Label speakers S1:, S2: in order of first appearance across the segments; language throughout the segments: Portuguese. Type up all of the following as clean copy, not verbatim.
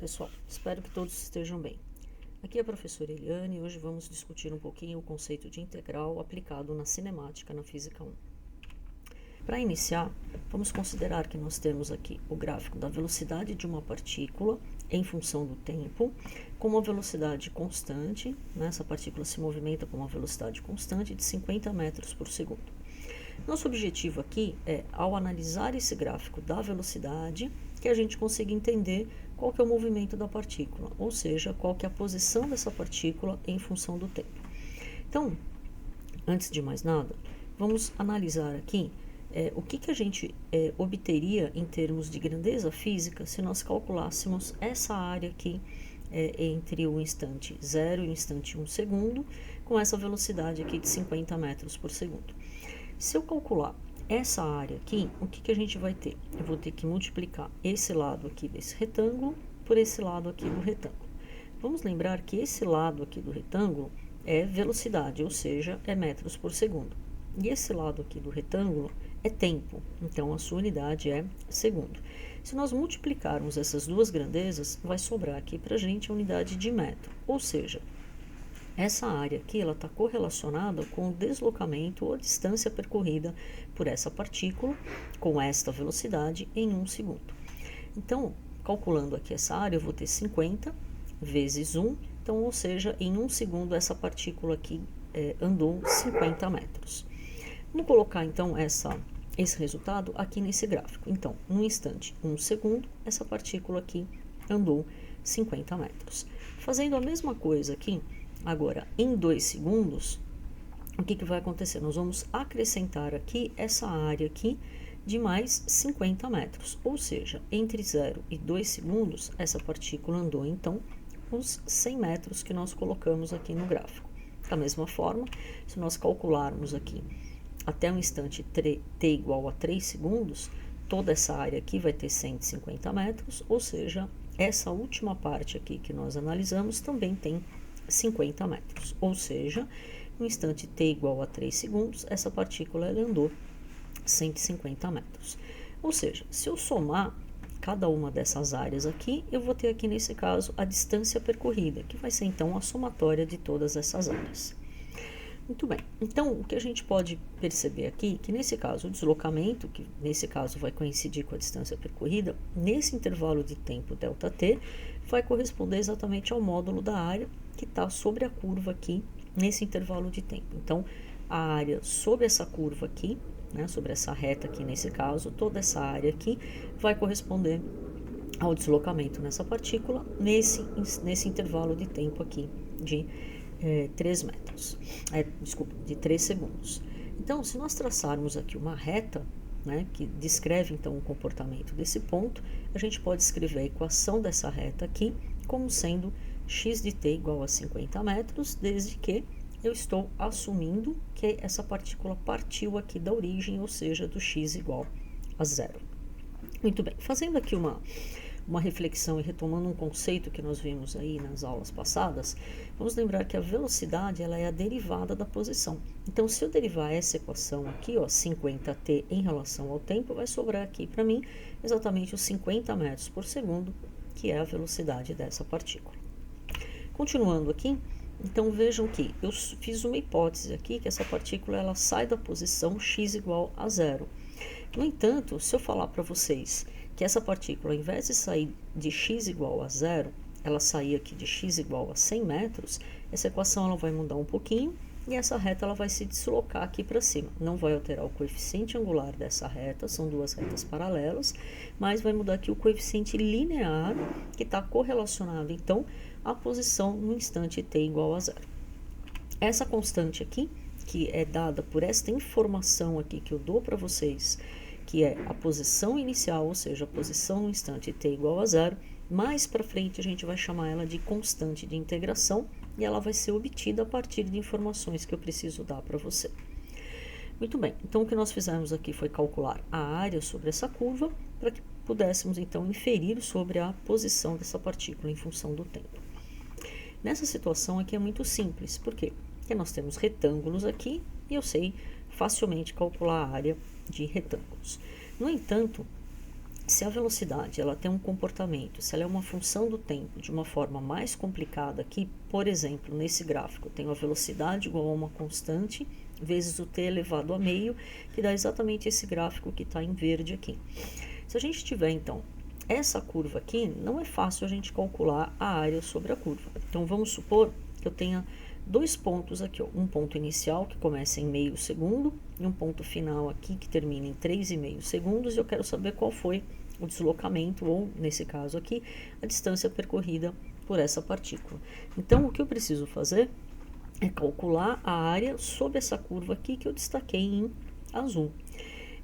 S1: pessoal, espero que todos estejam bem. Aqui é a professora Eliane e hoje vamos discutir um pouquinho o conceito de integral aplicado na cinemática na Física 1. Para iniciar, vamos considerar que nós temos aqui o gráfico da velocidade de uma partícula em função do tempo, com uma velocidade constante, né? Essa partícula se movimenta com uma velocidade constante de 50 metros por segundo. Nosso objetivo aqui é, ao analisar esse gráfico da velocidade, que a gente consiga entender qual que é o movimento da partícula, ou seja, qual que é a posição dessa partícula em função do tempo. Então, antes de mais nada, vamos analisar aqui o que a gente obteria em termos de grandeza física se nós calculássemos essa área aqui entre o instante 0 e o instante 1 segundo, com essa velocidade aqui de 50 metros por segundo. Se eu calcular essa área aqui, o que a gente vai ter? Eu vou ter que multiplicar esse lado aqui desse retângulo por esse lado aqui do retângulo. Vamos lembrar que esse lado aqui do retângulo é velocidade, ou seja, é metros por segundo. E esse lado aqui do retângulo é tempo, então a sua unidade é segundo. Se nós multiplicarmos essas duas grandezas, vai sobrar aqui para a gente a unidade de metro, ou seja, essa área aqui ela está correlacionada com o deslocamento ou distância percorrida por essa partícula com esta velocidade em 1 segundo. Então, calculando aqui essa área, eu vou ter 50 vezes 1, então, ou seja, em 1 segundo essa partícula aqui andou 50 metros. Vamos colocar então esse resultado aqui nesse gráfico. Então, no instante 1 segundo, essa partícula aqui andou 50 metros. Fazendo a mesma coisa aqui, agora em 2 segundos, o que vai acontecer? Nós vamos acrescentar aqui essa área aqui de mais 50 metros, ou seja, entre 0 e 2 segundos, essa partícula andou então os 100 metros que nós colocamos aqui no gráfico. Da mesma forma, se nós calcularmos aqui até o instante t igual a 3 segundos, toda essa área aqui vai ter 150 metros, ou seja, essa última parte aqui que nós analisamos também tem 50 metros, ou seja, no instante t igual a 3 segundos, essa partícula andou 150 metros. Ou seja, se eu somar cada uma dessas áreas aqui, eu vou ter aqui nesse caso a distância percorrida, que vai ser então a somatória de todas essas áreas. Muito bem, então o que a gente pode perceber aqui, que nesse caso o deslocamento, que nesse caso vai coincidir com a distância percorrida, nesse intervalo de tempo ΔT, vai corresponder exatamente ao módulo da área que está sobre a curva aqui, nesse intervalo de tempo. Então, a área sobre essa curva aqui, né, sobre essa reta aqui nesse caso, toda essa área aqui vai corresponder ao deslocamento nessa partícula, nesse intervalo de tempo aqui de 3 metros, de 3 segundos. Então, se nós traçarmos aqui uma reta, né, que descreve então o comportamento desse ponto, a gente pode escrever a equação dessa reta aqui como sendo x de t igual a 50 metros, desde que eu estou assumindo que essa partícula partiu aqui da origem, ou seja, do x igual a 0. Muito bem, fazendo aqui uma reflexão e retomando um conceito que nós vimos aí nas aulas passadas, vamos lembrar que a velocidade ela é a derivada da posição. Então, se eu derivar essa equação aqui, ó, 50t em relação ao tempo, vai sobrar aqui para mim exatamente os 50 metros por segundo, que é a velocidade dessa partícula. Continuando aqui, então vejam que eu fiz uma hipótese aqui, que essa partícula ela sai da posição x igual a 0. No entanto, se eu falar para vocês que essa partícula, ao invés de sair de x igual a 0, ela sair aqui de x igual a 100 metros, essa equação ela vai mudar um pouquinho e essa reta ela vai se deslocar aqui para cima. Não vai alterar o coeficiente angular dessa reta, são duas retas paralelas, mas vai mudar aqui o coeficiente linear, que está correlacionado, então, à posição no instante t igual a 0. Essa constante aqui, que é dada por esta informação aqui que eu dou para vocês, que é a posição inicial, ou seja, a posição no instante t igual a 0, mais para frente a gente vai chamar ela de constante de integração e ela vai ser obtida a partir de informações que eu preciso dar para você. Muito bem, então o que nós fizemos aqui foi calcular a área sobre essa curva para que pudéssemos então inferir sobre a posição dessa partícula em função do tempo. Nessa situação aqui é muito simples, por quê? Porque nós temos retângulos aqui e eu sei facilmente calcular a área de retângulos. No entanto, se a velocidade ela tem um comportamento, se ela é uma função do tempo de uma forma mais complicada aqui, por exemplo, nesse gráfico, eu tenho a velocidade igual a uma constante vezes o t elevado a meio, que dá exatamente esse gráfico que está em verde aqui. Se a gente tiver, então, essa curva aqui, não é fácil a gente calcular a área sobre a curva. Então, vamos supor que eu tenha dois pontos aqui, ó, um ponto inicial que começa em meio segundo e um ponto final aqui que termina em 3,5 segundos, e eu quero saber qual foi o deslocamento, ou nesse caso aqui, a distância percorrida por essa partícula. Então, o que eu preciso fazer é calcular a área sobre essa curva aqui que eu destaquei em azul.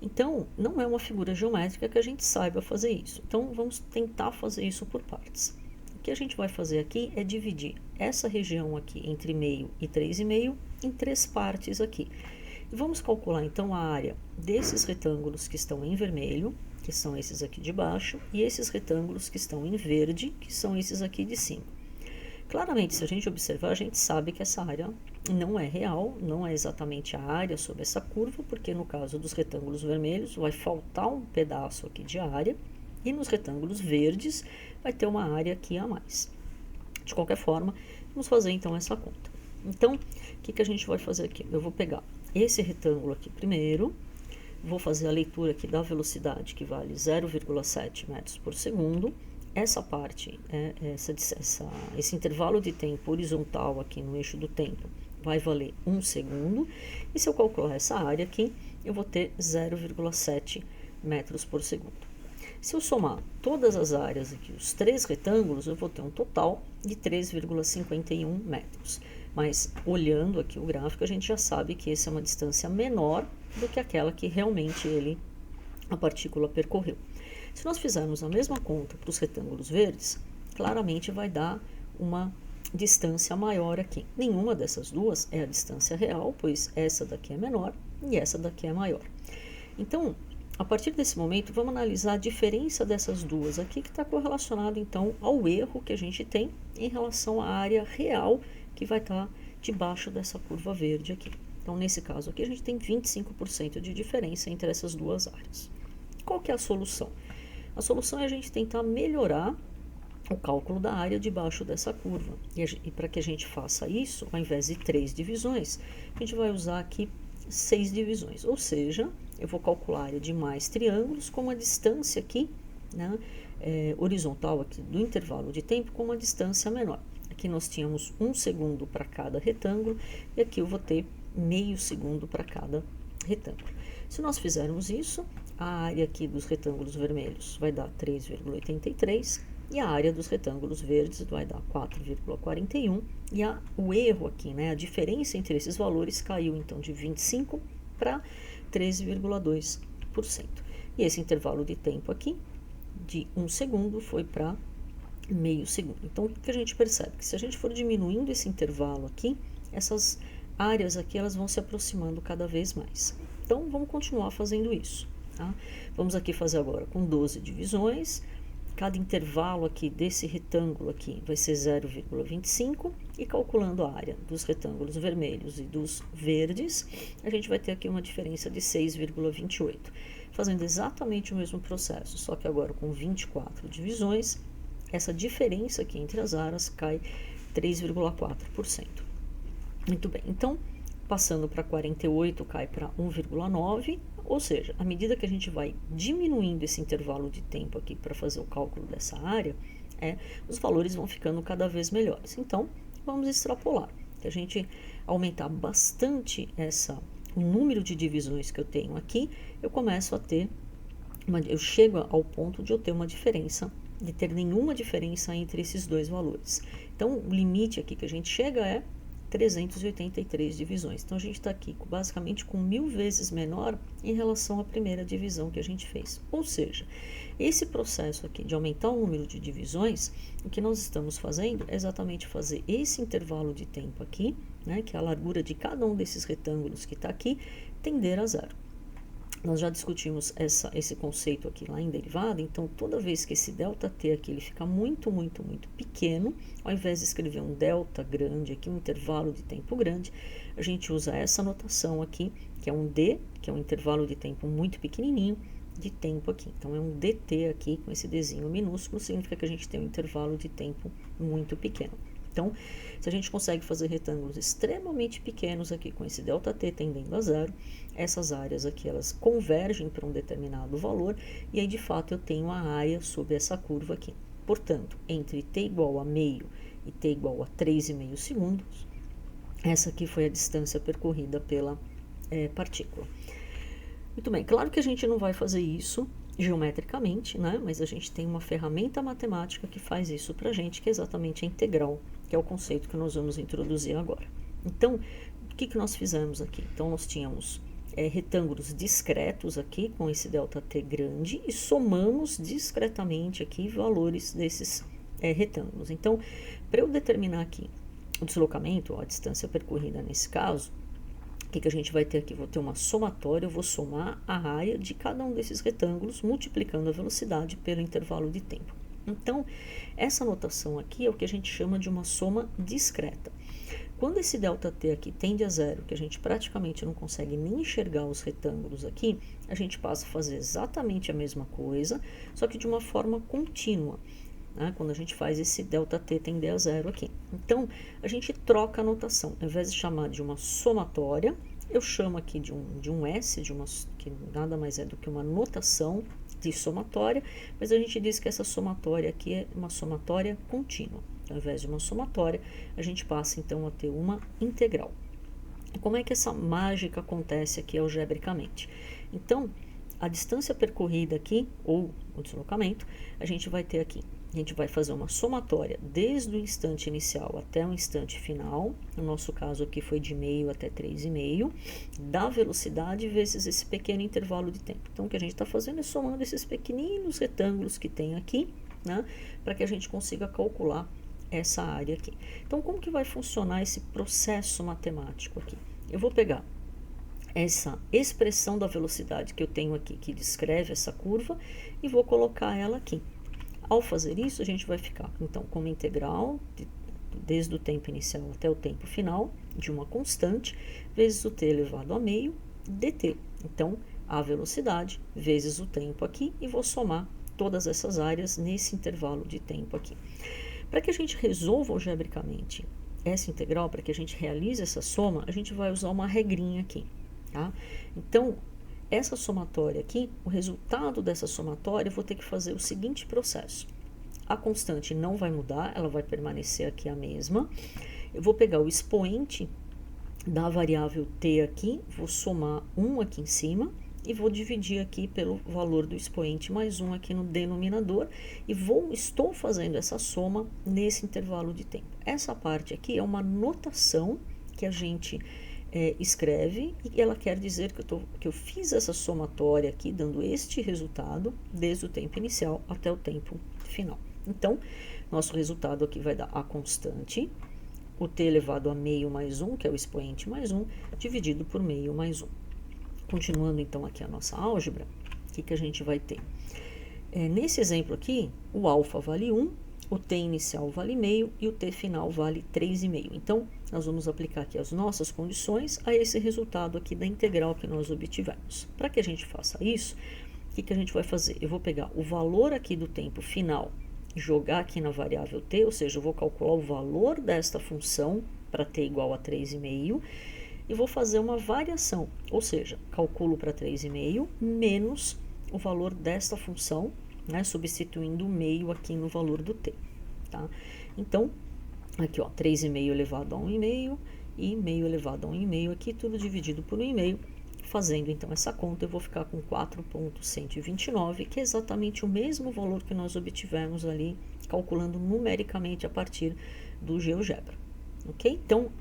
S1: Então, não é uma figura geométrica que a gente saiba fazer isso. Então, vamos tentar fazer isso por partes. O que a gente vai fazer aqui é dividir essa região aqui entre meio e 3,5 em 3 partes aqui. E vamos calcular, então, a área desses retângulos que estão em vermelho, que são esses aqui de baixo, e esses retângulos que estão em verde, que são esses aqui de cima. Claramente, se a gente observar, a gente sabe que essa área não é real, não é exatamente a área sobre essa curva, porque no caso dos retângulos vermelhos vai faltar um pedaço aqui de área, e nos retângulos verdes vai ter uma área aqui a mais. De qualquer forma, vamos fazer então essa conta. Então, o que a gente vai fazer aqui? Eu vou pegar esse retângulo aqui primeiro, vou fazer a leitura aqui da velocidade, que vale 0,7 metros por segundo. Essa parte, esse intervalo de tempo horizontal aqui no eixo do tempo vai valer 1 segundo. E se eu calcular essa área aqui, eu vou ter 0,7 metros por segundo. Se eu somar todas as áreas aqui, os 3 retângulos, eu vou ter um total de 3,51 metros. Mas olhando aqui o gráfico, a gente já sabe que essa é uma distância menor do que aquela que realmente a partícula percorreu. Se nós fizermos a mesma conta para os retângulos verdes, claramente vai dar uma distância maior aqui. Nenhuma dessas duas é a distância real, pois essa daqui é menor e essa daqui é maior. Então, a partir desse momento, vamos analisar a diferença dessas duas aqui, que está correlacionado, então, ao erro que a gente tem em relação à área real que vai estar debaixo dessa curva verde aqui. Então, nesse caso aqui, a gente tem 25% de diferença entre essas duas áreas. Qual que é a solução? A solução é a gente tentar melhorar o cálculo da área debaixo dessa curva. E para que a gente faça isso, ao invés de 3 divisões, a gente vai usar aqui 6 divisões. Ou seja, eu vou calcular a área de mais triângulos com uma distância aqui, né, horizontal aqui do intervalo de tempo com uma distância menor. Aqui nós tínhamos 1 segundo para cada retângulo e aqui eu vou ter meio segundo para cada retângulo. Se nós fizermos isso, a área aqui dos retângulos vermelhos vai dar 3,83 e a área dos retângulos verdes vai dar 4,41 e o erro aqui, né, a diferença entre esses valores caiu então de 25 para 13,2%. E esse intervalo de tempo aqui, de 1 segundo, foi para meio segundo. Então, o que a gente percebe? Que se a gente for diminuindo esse intervalo aqui, essas áreas aqui elas vão se aproximando cada vez mais. Então, vamos continuar fazendo isso. Tá? Vamos aqui fazer agora com 12 divisões. Cada intervalo aqui desse retângulo aqui vai ser 0,25 e calculando a área dos retângulos vermelhos e dos verdes, a gente vai ter aqui uma diferença de 6,28. Fazendo exatamente o mesmo processo, só que agora com 24 divisões, essa diferença aqui entre as áreas cai 3,4%. Muito bem, então, passando para 48 cai para 1,9, ou seja, à medida que a gente vai diminuindo esse intervalo de tempo aqui para fazer o cálculo dessa área, os valores vão ficando cada vez melhores. Então, vamos extrapolar. Se a gente aumentar bastante o número de divisões que eu tenho aqui, eu começo a ter, eu chego ao ponto de eu ter uma diferença, de ter nenhuma diferença entre esses dois valores. Então, o limite aqui que a gente chega é 383 divisões. Então, a gente está aqui basicamente com 1000 vezes menor em relação à primeira divisão que a gente fez. Ou seja, esse processo aqui de aumentar o número de divisões, o que nós estamos fazendo é exatamente fazer esse intervalo de tempo aqui, né, que é a largura de cada um desses retângulos que está aqui, tender a zero. Nós já discutimos esse conceito aqui lá em derivada, então toda vez que esse ΔT aqui ele fica muito, muito, muito pequeno, ao invés de escrever um delta grande aqui, um intervalo de tempo grande, a gente usa essa notação aqui, que é um D, que é um intervalo de tempo muito pequenininho, de tempo aqui. Então, é um dt aqui com esse dzinho minúsculo, significa que a gente tem um intervalo de tempo muito pequeno. Então, se a gente consegue fazer retângulos extremamente pequenos aqui com esse ΔT tendendo a zero, essas áreas aqui elas convergem para um determinado valor e aí de fato eu tenho a área sobre essa curva aqui. Portanto, entre t igual a meio e t igual a 3,5 segundos, essa aqui foi a distância percorrida pela partícula. Muito bem, claro que a gente não vai fazer isso geometricamente, né? Mas a gente tem uma ferramenta matemática que faz isso para a gente, que é exatamente a integral, que é o conceito que nós vamos introduzir agora. Então, o que nós fizemos aqui? Então, nós tínhamos retângulos discretos aqui, com esse ΔT grande, e somamos discretamente aqui valores desses retângulos. Então, para eu determinar aqui o deslocamento, a distância percorrida nesse caso, o que a gente vai ter aqui? Vou ter uma somatória, eu vou somar a área de cada um desses retângulos, multiplicando a velocidade pelo intervalo de tempo. Então, essa notação aqui é o que a gente chama de uma soma discreta. Quando esse ΔT aqui tende a zero, que a gente praticamente não consegue nem enxergar os retângulos aqui, a gente passa a fazer exatamente a mesma coisa, só que de uma forma contínua, né? Quando a gente faz esse ΔT tender a zero aqui. Então, a gente troca a notação. Ao invés de chamar de uma somatória, eu chamo aqui de um S, que nada mais é do que uma notação de somatória, mas a gente diz que essa somatória aqui é uma somatória contínua. Ao invés de uma somatória, a gente passa então a ter uma integral. Como é que essa mágica acontece aqui algebricamente? Então, a distância percorrida aqui, ou o deslocamento, a gente vai ter aqui. A gente vai fazer uma somatória desde o instante inicial até o instante final. No nosso caso aqui foi de meio até 3,5, da velocidade vezes esse pequeno intervalo de tempo. Então, o que a gente está fazendo é somando esses pequeninos retângulos que tem aqui, né, para que a gente consiga calcular essa área aqui. Então, como que vai funcionar esse processo matemático aqui? Eu vou pegar essa expressão da velocidade que eu tenho aqui, que descreve essa curva, e vou colocar ela aqui. Ao fazer isso, a gente vai ficar, então, com uma integral, desde o tempo inicial até o tempo final, de uma constante, vezes o t elevado a meio, dt. Então, a velocidade vezes o tempo aqui, e vou somar todas essas áreas nesse intervalo de tempo aqui. Para que a gente resolva algebricamente essa integral, para que a gente realize essa soma, a gente vai usar uma regrinha aqui, tá? Então, essa somatória aqui, o resultado dessa somatória, eu vou ter que fazer o seguinte processo. A constante não vai mudar, ela vai permanecer aqui a mesma. Eu vou pegar o expoente da variável t aqui, vou somar 1 aqui em cima e vou dividir aqui pelo valor do expoente mais 1 aqui no denominador e estou fazendo essa soma nesse intervalo de tempo. Essa parte aqui é uma notação que a gente escreve e ela quer dizer que eu fiz essa somatória aqui, dando este resultado desde o tempo inicial até o tempo final. Então, nosso resultado aqui vai dar a constante, o t elevado a meio mais 1, que é o expoente mais 1, dividido por meio mais 1. Continuando então aqui a nossa álgebra, o que a gente vai ter? Nesse exemplo aqui, o alfa vale 1, o t inicial vale meio e o t final vale 3,5. Então, nós vamos aplicar aqui as nossas condições a esse resultado aqui da integral que nós obtivemos. Para que a gente faça isso, o que a gente vai fazer? Eu vou pegar o valor aqui do tempo final, jogar aqui na variável t, ou seja, eu vou calcular o valor desta função para t igual a 3,5 e vou fazer uma variação, ou seja, calculo para 3,5 menos o valor desta função, né, substituindo o meio aqui no valor do t, tá? Então, aqui, ó, 3,5 elevado a 1,5 e meio elevado a 1,5 aqui, tudo dividido por 1,5. Fazendo, então, essa conta, eu vou ficar com 4,129, que é exatamente o mesmo valor que nós obtivemos ali, calculando numericamente a partir do GeoGebra, ok? Então,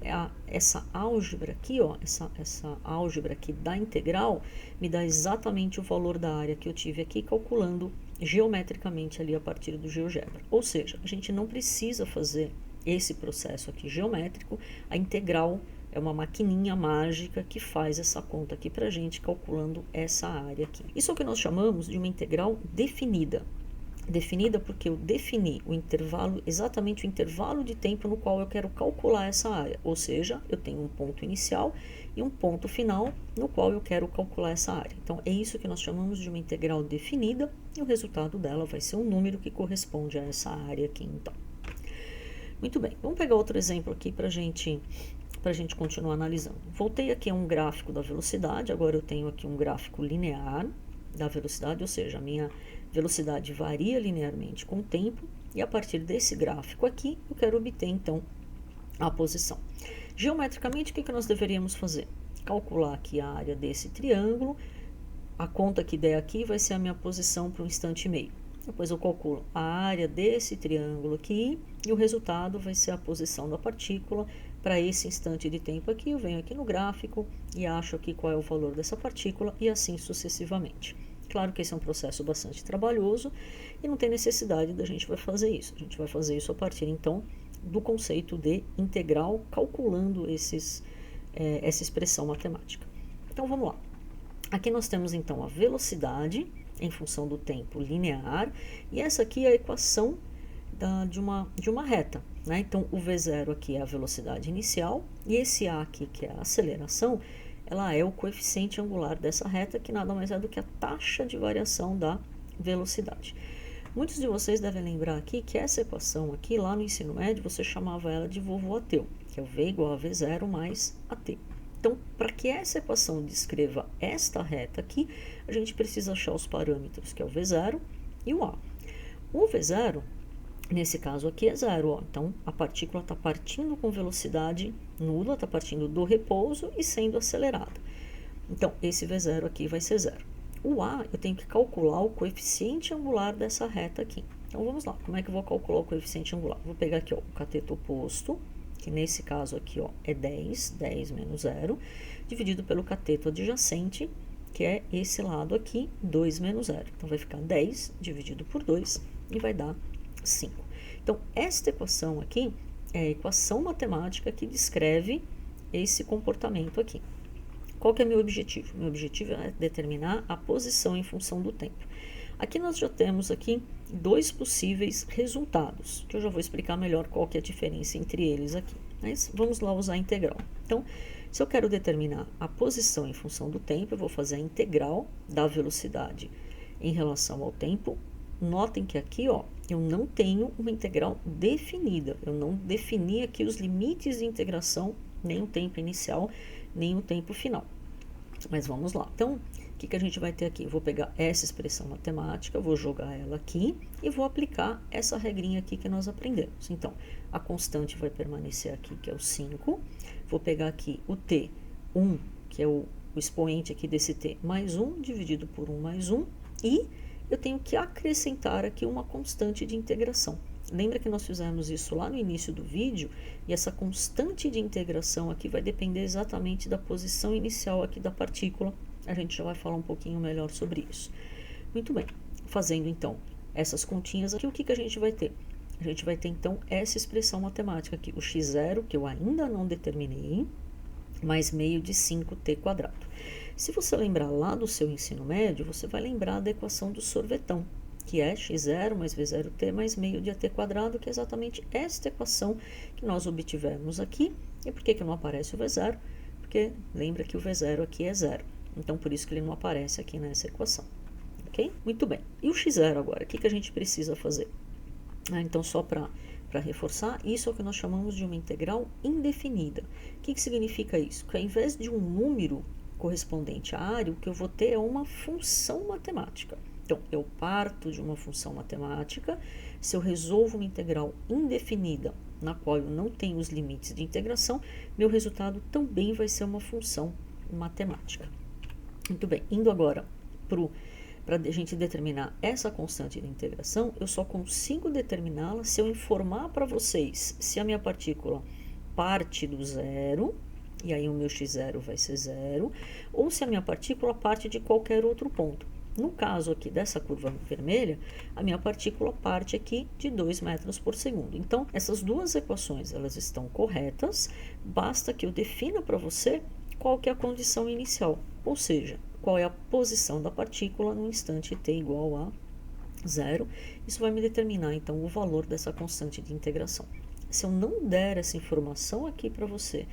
S1: essa álgebra aqui, ó, essa álgebra aqui da integral, me dá exatamente o valor da área que eu tive aqui, calculando geometricamente ali a partir do GeoGebra. Ou seja, a gente não precisa fazer esse processo aqui geométrico, a integral é uma maquininha mágica que faz essa conta aqui pra gente, calculando essa área aqui. Isso é o que nós chamamos de uma integral definida. definida porque eu defini o intervalo, exatamente o intervalo de tempo no qual eu quero calcular essa área, ou seja, eu tenho um ponto inicial e um ponto final no qual eu quero calcular essa área. Então, é isso que nós chamamos de uma integral definida, e o resultado dela vai ser um número que corresponde a essa área aqui, então. Muito bem, vamos pegar outro exemplo aqui para a gente continuar analisando. Voltei aqui a um gráfico da velocidade, agora eu tenho aqui um gráfico linear da velocidade, ou seja, a minha velocidade varia linearmente com o tempo, e a partir desse gráfico aqui, eu quero obter, então, a posição. Geometricamente, o que nós deveríamos fazer? Calcular aqui a área desse triângulo, a conta que der aqui vai ser a minha posição para um instante e meio. Depois eu calculo a área desse triângulo aqui, e o resultado vai ser a posição da partícula para esse instante de tempo aqui. Eu venho aqui no gráfico e acho aqui qual é o valor dessa partícula, e assim sucessivamente. Claro que esse é um processo bastante trabalhoso e não tem necessidade da gente vai fazer isso. A gente vai fazer isso a partir, então, do conceito de integral, calculando essa expressão matemática. Então, vamos lá. Aqui nós temos, então, a velocidade em função do tempo linear, e essa aqui é a equação de uma reta, né? Então, o V0 aqui é a velocidade inicial, e esse A aqui, que é a aceleração, ela é o coeficiente angular dessa reta, que nada mais é do que a taxa de variação da velocidade. Muitos de vocês devem lembrar aqui que essa equação aqui, lá no ensino médio, você chamava ela de vovô Ateu, que é o V igual a V0 mais AT. Então, para que essa equação descreva esta reta aqui, a gente precisa achar os parâmetros, que é o V0 e o A. O V0, nesse caso aqui, é zero. Ó. Então, a partícula está partindo com velocidade nula, está partindo do repouso e sendo acelerada. Então, esse V0 aqui vai ser zero. O A, eu tenho que calcular o coeficiente angular dessa reta aqui. Então, vamos lá. Como é que eu vou calcular o coeficiente angular? Vou pegar aqui ó, o cateto oposto, que nesse caso aqui ó, é 10 menos 0, dividido pelo cateto adjacente, que é esse lado aqui, 2 menos 0. Então, vai ficar 10 dividido por 2 e vai dar 5. Então, esta equação aqui é a equação matemática que descreve esse comportamento aqui. Qual que é meu objetivo? Meu objetivo é determinar a posição em função do tempo. Aqui nós já temos aqui dois possíveis resultados, que eu já vou explicar melhor qual que é a diferença entre eles aqui. Mas vamos lá usar a integral. Então, se eu quero determinar a posição em função do tempo, eu vou fazer a integral da velocidade em relação ao tempo. Notem que aqui, ó, eu não tenho uma integral definida. Eu não defini aqui os limites de integração, nem o tempo inicial, nem o tempo final. Mas vamos lá. Então, o que a gente vai ter aqui? Eu vou pegar essa expressão matemática, vou jogar ela aqui e vou aplicar essa regrinha aqui que nós aprendemos. Então, a constante vai permanecer aqui, que é o 5. Vou pegar aqui o t, 1, que é o expoente aqui desse t, mais 1, dividido por 1 mais 1. E eu tenho que acrescentar aqui uma constante de integração. Lembra que nós fizemos isso lá no início do vídeo? E essa constante de integração aqui vai depender exatamente da posição inicial aqui da partícula. A gente já vai falar um pouquinho melhor sobre isso. Muito bem. Fazendo, então, essas continhas aqui, o que a gente vai ter? A gente vai ter, então, essa expressão matemática aqui. O x0, que eu ainda não determinei, mais meio de 5t². Se você lembrar lá do seu ensino médio, você vai lembrar da equação do sorvetão, que é x0 mais v0t mais meio de at², que é exatamente esta equação que nós obtivemos aqui. E por que não aparece o v0? Porque lembra que o v0 aqui é zero. Então, por isso que ele não aparece aqui nessa equação. Ok? Muito bem. E o x0 agora? O que a gente precisa fazer? Então, só para reforçar, isso é o que nós chamamos de uma integral indefinida. O que significa isso? Que ao invés de um número correspondente à área, o que eu vou ter é uma função matemática. Então, eu parto de uma função matemática, se eu resolvo uma integral indefinida, na qual eu não tenho os limites de integração, meu resultado também vai ser uma função matemática. Muito bem, indo agora para a gente determinar essa constante de integração, eu só consigo determiná-la se eu informar para vocês se a minha partícula parte do zero, e aí o meu x0 vai ser zero, ou se a minha partícula parte de qualquer outro ponto. No caso aqui dessa curva vermelha, a minha partícula parte aqui de 2 metros por segundo. Então, essas duas equações, elas estão corretas, basta que eu defina para você qual que é a condição inicial, ou seja, qual é a posição da partícula no instante t igual a 0. Isso vai me determinar, então, o valor dessa constante de integração. Se eu não der essa informação aqui para você,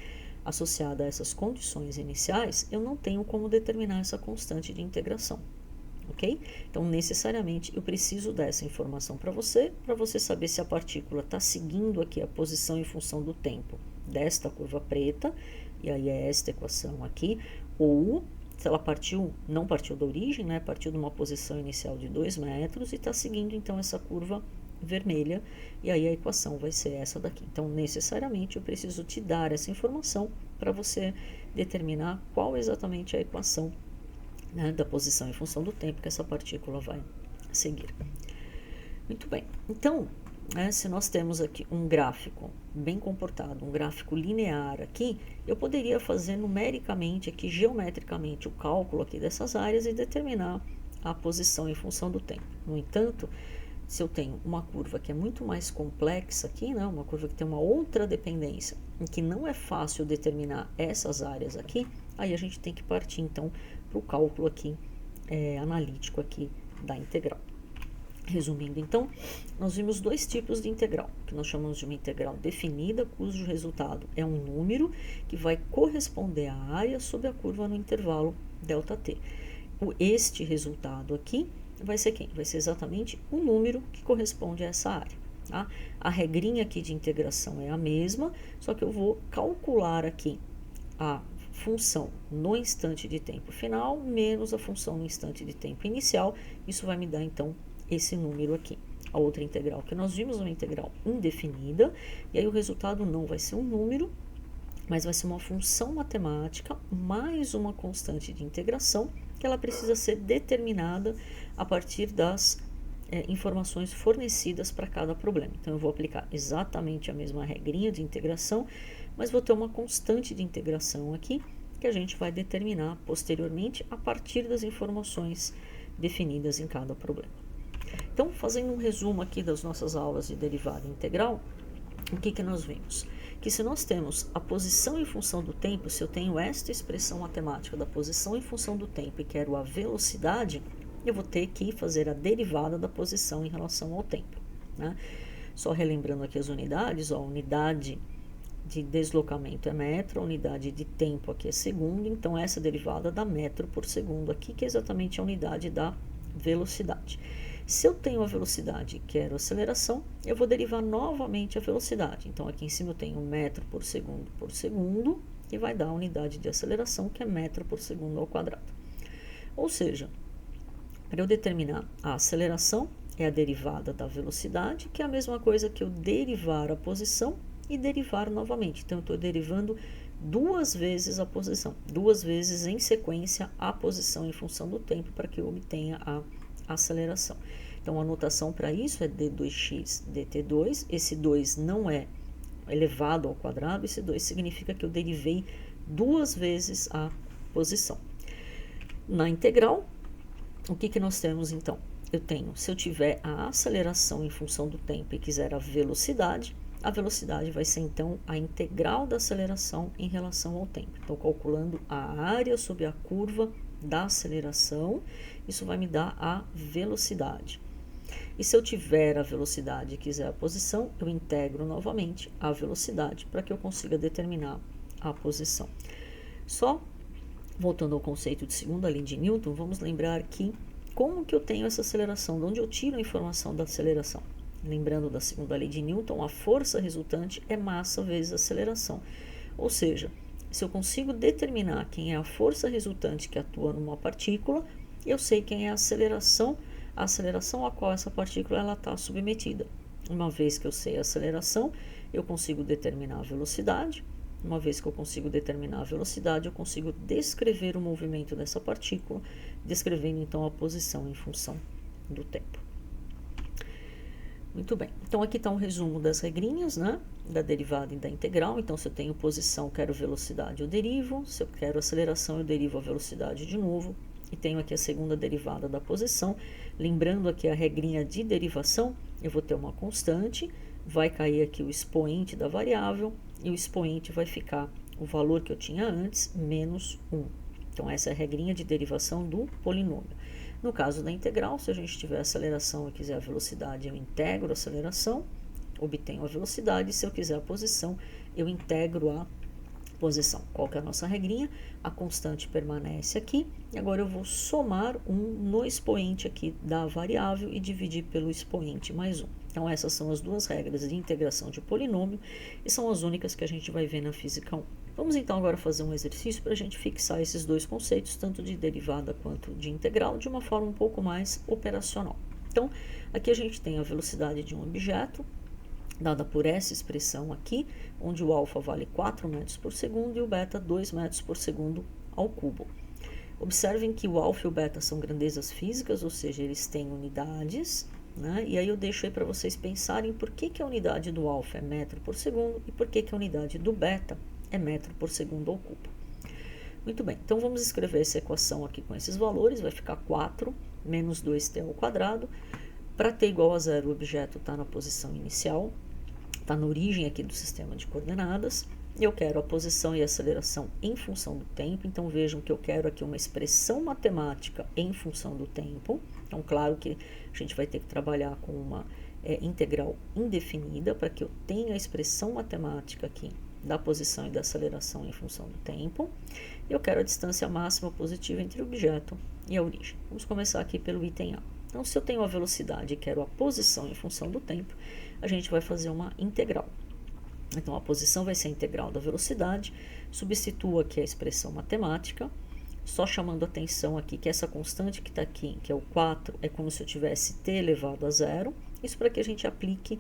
S1: associada a essas condições iniciais, eu não tenho como determinar essa constante de integração, ok? Então, necessariamente, eu preciso dessa informação para você saber se a partícula está seguindo aqui a posição em função do tempo desta curva preta, e aí é esta equação aqui, ou se ela não partiu da origem, né, partiu de uma posição inicial de 2 metros e está seguindo, então, essa curva vermelha, e aí a equação vai ser essa daqui. Então, necessariamente, eu preciso te dar essa informação para você determinar qual exatamente é a equação, né, da posição em função do tempo que essa partícula vai seguir. Muito bem. Então, se nós temos aqui um gráfico bem comportado, um gráfico linear aqui, eu poderia fazer numericamente aqui, geometricamente, o cálculo aqui dessas áreas e determinar a posição em função do tempo. No entanto, se eu tenho uma curva que é muito mais complexa aqui, né, uma curva que tem uma outra dependência, em que não é fácil determinar essas áreas aqui, aí a gente tem que partir, então, para o cálculo aqui, analítico aqui da integral. Resumindo, então, nós vimos dois tipos de integral, que nós chamamos de uma integral definida, cujo resultado é um número que vai corresponder à área sob a curva no intervalo ΔT. Este resultado aqui vai ser quem? Vai ser exatamente o número que corresponde a essa área. Tá? A regrinha aqui de integração é a mesma, só que eu vou calcular aqui a função no instante de tempo final menos a função no instante de tempo inicial. Isso vai me dar, então, esse número aqui. A outra integral que nós vimos é uma integral indefinida, e aí o resultado não vai ser um número, mas vai ser uma função matemática mais uma constante de integração, que ela precisa ser determinada a partir das informações fornecidas para cada problema. Então, eu vou aplicar exatamente a mesma regrinha de integração, mas vou ter uma constante de integração aqui, que a gente vai determinar posteriormente a partir das informações definidas em cada problema. Então, fazendo um resumo aqui das nossas aulas de derivada integral, o que nós vimos? Que se nós temos a posição em função do tempo, se eu tenho esta expressão matemática da posição em função do tempo e quero a velocidade, eu vou ter que fazer a derivada da posição em relação ao tempo, né? Só relembrando aqui as unidades, ó, a unidade de deslocamento é metro, a unidade de tempo aqui é segundo, então essa derivada dá metro por segundo aqui, que é exatamente a unidade da velocidade. Se eu tenho a velocidade e quero a aceleração, eu vou derivar novamente a velocidade. Então, aqui em cima eu tenho metro por segundo, que vai dar a unidade de aceleração, que é metro por segundo ao quadrado. Ou seja, para eu determinar a aceleração, é a derivada da velocidade, que é a mesma coisa que eu derivar a posição e derivar novamente. Então, eu estou derivando duas vezes a posição, duas vezes em sequência a posição em função do tempo, para que eu obtenha a aceleração. Então, a notação para isso é d2x dt2. Esse 2 não é elevado ao quadrado, esse 2 significa que eu derivei duas vezes a posição. Na integral, o que nós temos então? Eu tenho, se eu tiver a aceleração em função do tempo e quiser a velocidade vai ser então a integral da aceleração em relação ao tempo. Então, calculando a área sobre a curva da aceleração, isso vai me dar a velocidade. E se eu tiver a velocidade e quiser a posição, eu integro novamente a velocidade para que eu consiga determinar a posição. Só voltando ao conceito de segunda lei de Newton, vamos lembrar que como que eu tenho essa aceleração, de onde eu tiro a informação da aceleração. Lembrando da segunda lei de Newton, a força resultante é massa vezes aceleração. Ou seja, se eu consigo determinar quem é a força resultante que atua numa partícula, eu sei quem é a aceleração a qual essa partícula está submetida. Uma vez que eu sei a aceleração, eu consigo determinar a velocidade. Uma vez que eu consigo determinar a velocidade, eu consigo descrever o movimento dessa partícula, descrevendo então a posição em função do tempo. Muito bem, então aqui está um resumo das regrinhas, né, da derivada e da integral. Então, se eu tenho posição, quero velocidade, eu derivo. Se eu quero aceleração, eu derivo a velocidade de novo. E tenho aqui a segunda derivada da posição. Lembrando aqui a regrinha de derivação, eu vou ter uma constante, vai cair aqui o expoente da variável, e o expoente vai ficar o valor que eu tinha antes, menos 1. Então, essa é a regrinha de derivação do polinômio. No caso da integral, se a gente tiver aceleração e quiser a velocidade, eu integro a aceleração, obtenho a velocidade. Se eu quiser a posição, eu integro a posição. Qual que é a nossa regrinha? A constante permanece aqui, e agora eu vou somar 1 no expoente aqui da variável e dividir pelo expoente mais 1. Então, essas são as duas regras de integração de polinômio e são as únicas que a gente vai ver na física 1. Vamos então agora fazer um exercício para a gente fixar esses dois conceitos, tanto de derivada quanto de integral, de uma forma um pouco mais operacional. Então, aqui a gente tem a velocidade de um objeto, dada por essa expressão aqui, onde o alfa vale 4 metros por segundo e o beta 2 metros por segundo ao cubo. Observem que o alfa e o beta são grandezas físicas, ou seja, eles têm unidades, né? E aí eu deixo aí para vocês pensarem por que a unidade do alfa é metro por segundo e por que a unidade do beta é metro por segundo ao cubo. Muito bem, então vamos escrever essa equação aqui com esses valores, vai ficar 4 menos 2t ao quadrado. Para t igual a 0, o objeto está na posição inicial, está na origem aqui do sistema de coordenadas. Eu quero a posição e a aceleração em função do tempo, então vejam que eu quero aqui uma expressão matemática em função do tempo. Então, claro que a gente vai ter que trabalhar com uma integral indefinida para que eu tenha a expressão matemática aqui da posição e da aceleração em função do tempo. Eu quero a distância máxima positiva entre o objeto e a origem. Vamos começar aqui pelo item A. Então, se eu tenho a velocidade e quero a posição em função do tempo, a gente vai fazer uma integral. Então, a posição vai ser a integral da velocidade, substitua aqui a expressão matemática, só chamando a atenção aqui que essa constante que está aqui, que é o 4, é como se eu tivesse t elevado a 0, isso para que a gente aplique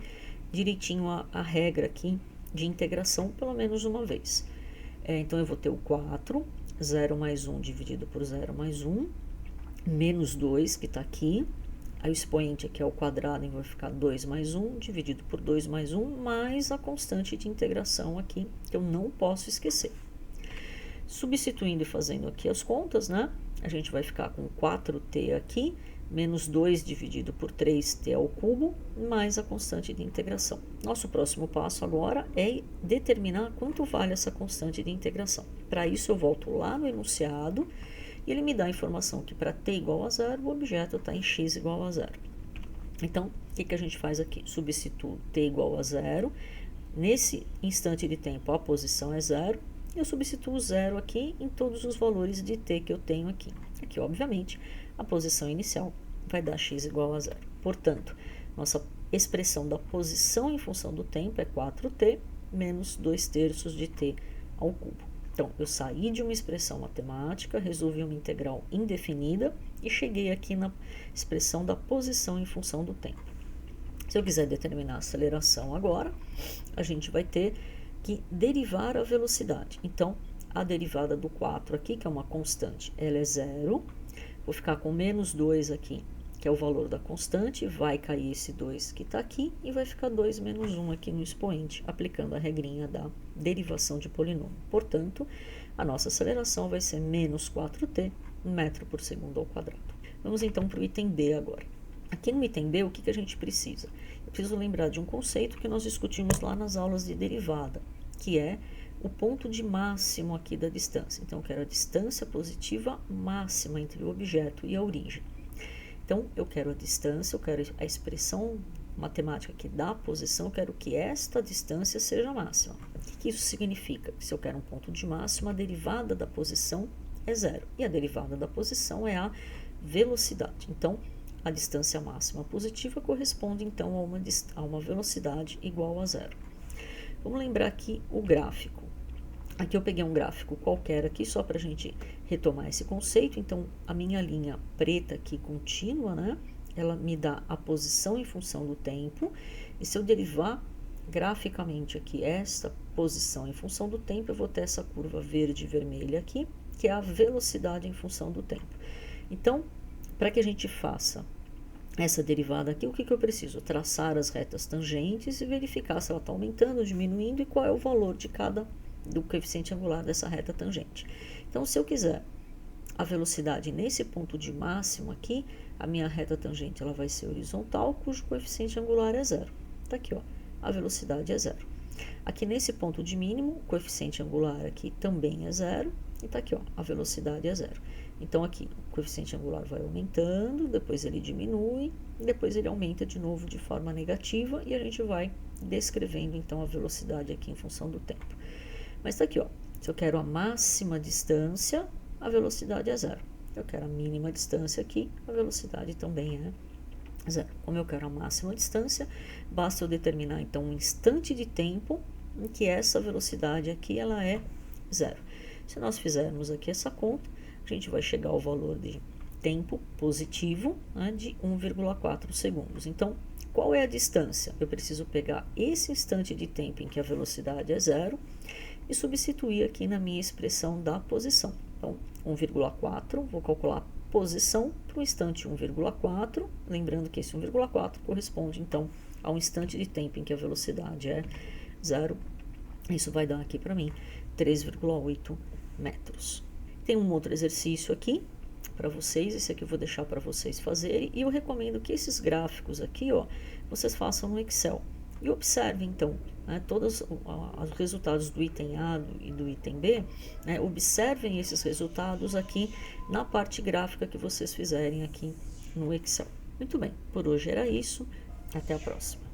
S1: direitinho a regra aqui de integração, pelo menos uma vez. Então, eu vou ter o 4, 0 mais 1 dividido por 0 mais 1, menos 2, que está aqui. Aí o expoente aqui é o quadrado, vai ficar 2 mais 1, dividido por 2 mais 1, mais a constante de integração aqui, que eu não posso esquecer. Substituindo e fazendo aqui as contas, né? A gente vai ficar com 4t aqui, menos 2 dividido por 3t ao cubo, mais a constante de integração. Nosso próximo passo agora é determinar quanto vale essa constante de integração. Para isso, eu volto lá no enunciado, e ele me dá a informação que para t igual a 0, o objeto está em x igual a 0. Então, o que a gente faz aqui? Substituo t igual a 0. Nesse instante de tempo, a posição é 0. Eu substituo 0 aqui em todos os valores de t que eu tenho aqui. Aqui, obviamente, a posição inicial vai dar x igual a 0. Portanto, nossa expressão da posição em função do tempo é 4t menos 2/3 de t ao cubo. Então, eu saí de uma expressão matemática, resolvi uma integral indefinida e cheguei aqui na expressão da posição em função do tempo. Se eu quiser determinar a aceleração agora, a gente vai ter que derivar a velocidade. Então, a derivada do 4 aqui, que é uma constante, ela é 0. Vou ficar com menos 2 aqui, que é o valor da constante, vai cair esse 2 que está aqui e vai ficar 2 menos 1 aqui no expoente, aplicando a regrinha da derivação de polinômio. Portanto, a nossa aceleração vai ser menos 4t metro por segundo ao quadrado. Vamos então para o item B agora. Aqui no item B, o que a gente precisa? Eu preciso lembrar de um conceito que nós discutimos lá nas aulas de derivada, que é o ponto de máximo aqui da distância. Então, eu quero a distância positiva máxima entre o objeto e a origem. Então, eu quero a distância, eu quero a expressão matemática que dá a posição, eu quero que esta distância seja máxima. O que isso significa? Se eu quero um ponto de máxima, a derivada da posição é 0. E a derivada da posição é a velocidade. Então, a distância máxima positiva corresponde, então, a uma velocidade igual a 0. Vamos lembrar aqui o gráfico. Aqui eu peguei um gráfico qualquer aqui, só para a gente retomar esse conceito. Então, a minha linha preta aqui contínua, né? Ela me dá a posição em função do tempo. E se eu derivar graficamente aqui esta posição em função do tempo, eu vou ter essa curva verde e vermelha aqui, que é a velocidade em função do tempo. Então, para que a gente faça essa derivada aqui, o que eu preciso? Traçar as retas tangentes e verificar se ela está aumentando, diminuindo e qual é o valor de do coeficiente angular dessa reta tangente. Então, se eu quiser a velocidade nesse ponto de máximo aqui, a minha reta tangente ela vai ser horizontal, cujo coeficiente angular é 0. Está aqui, ó, a velocidade é 0. Aqui nesse ponto de mínimo, o coeficiente angular aqui também é 0. e tá aqui, ó, a velocidade é 0. Então aqui o coeficiente angular vai aumentando, depois ele diminui, depois ele aumenta de novo de forma negativa e a gente vai descrevendo então a velocidade aqui em função do tempo. Mas tá aqui, ó, se eu quero a máxima distância, a velocidade é 0. Eu quero a mínima distância aqui, a velocidade também é 0. Como eu quero a máxima distância, basta eu determinar então um instante de tempo em que essa velocidade aqui ela é 0. Se nós fizermos aqui essa conta, a gente vai chegar ao valor de tempo positivo, né, de 1,4 segundos. Então, qual é a distância? Eu preciso pegar esse instante de tempo em que a velocidade é 0 e substituir aqui na minha expressão da posição. Então, 1,4, vou calcular a posição para o instante 1,4, lembrando que esse 1,4 corresponde, então, ao instante de tempo em que a velocidade é 0. Isso vai dar aqui para mim 3,8 metros. Tem um outro exercício aqui para vocês, esse aqui eu vou deixar para vocês fazerem, e eu recomendo que esses gráficos aqui, ó, vocês façam no Excel. E observem, então, né, todos os resultados do item A e do item B, né, observem esses resultados aqui na parte gráfica que vocês fizerem aqui no Excel. Muito bem, por hoje era isso, até a próxima.